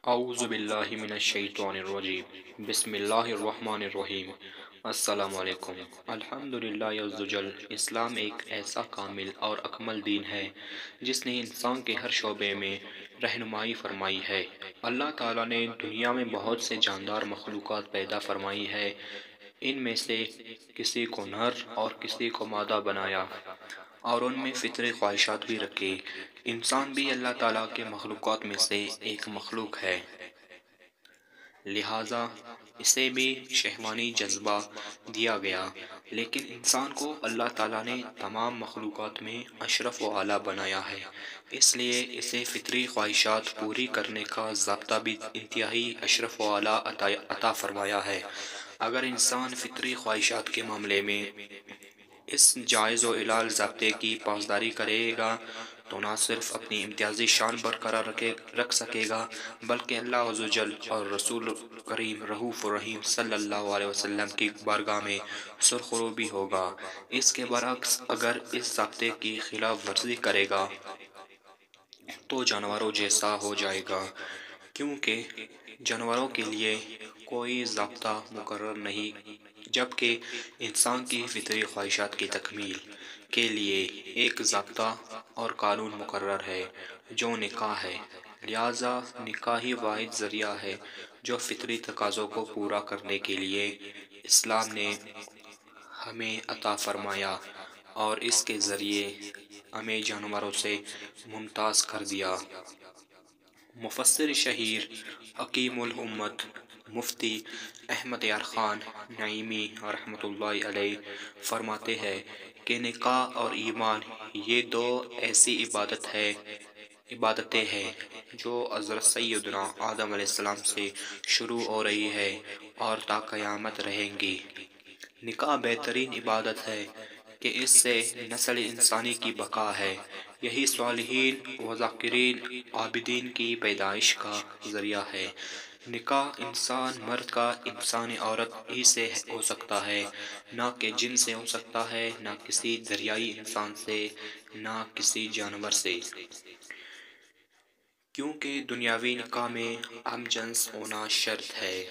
اعوذ باللہ من الشیطان الرجیم بسم اللہ الرحمن الرحیم۔ السلام علیکم۔ الحمدللہ عز وجل، اسلام ایک ایسا کامل اور اکمل دین ہے جس نے انسان کے ہر شعبے میں رہنمائی فرمائی ہے۔ اللہ تعالیٰ نے دنیا میں بہت سے جاندار مخلوقات پیدا فرمائی ہے۔ ان میں سے کسی کو نر اور کسی کو مادہ بنایا اور ان میں فطری خواہشات بھی رکھی۔ انسان بھی اللہ تعالیٰ کے مخلوقات میں سے ایک مخلوق ہے، لہٰذا اسے بھی شہوانی جذبہ دیا گیا، لیکن انسان کو اللہ تعالیٰ نے تمام مخلوقات میں اشرف و اعلیٰ بنایا ہے، اس لیے اسے فطری خواہشات پوری کرنے کا ضابطہ بھی انتہائی اشرف و اعلیٰ عطا فرمایا ہے۔ اگر انسان فطری خواہشات کے معاملے میں اس جائز و اعلیٰ ضابطے کی پاسداری کرے گا تو نہ صرف اپنی امتیازی شان برقرار رکھ سکے گا بلکہ اللہ عز و جل اور رسول کریم رؤوف الرحیم صلی اللہ علیہ وسلم کی بارگاہ میں سرخرو بھی ہوگا۔ اس کے برعکس اگر اس ضابطے کی خلاف ورزی کرے گا تو جانوروں جیسا ہو جائے گا، کیونکہ جانوروں کے لیے کوئی ضابطہ مقرر نہیں، جبکہ انسان کی فطری خواہشات کی تکمیل کے لیے ایک ضابطہ اور قانون مقرر ہے جو نکاح ہے۔ لہٰذا نکاح ہی واحد ذریعہ ہے جو فطری تقاضوں کو پورا کرنے کے لیے اسلام نے ہمیں عطا فرمایا اور اس کے ذریعے ہمیں جانوروں سے ممتاز کر دیا۔ مفسر شہیر، حکیم الامت، مفتی احمد یار خان نعیمی رحمۃ اللہ علیہ فرماتے ہیں کہ نکاح اور ایمان یہ دو ایسی عبادتیں ہیں جو حضرت سیدنا آدم علیہ السلام سے شروع ہو رہی ہے اور تا قیامت رہیں گی۔ نکاح بہترین عبادت ہے کہ اس سے نسل انسانی کی بقا ہے، یہی صالحین و ذاکرین عابدین کی پیدائش کا ذریعہ ہے۔ نکاح انسان مرد کا انسان عورت ہی سے ہو سکتا ہے، نہ کہ جن سے ہو سکتا ہے، نہ کسی دریائی انسان سے، نہ کسی جانور سے، کیونکہ دنیاوی نکاح میں ہم جنس ہونا شرط ہے۔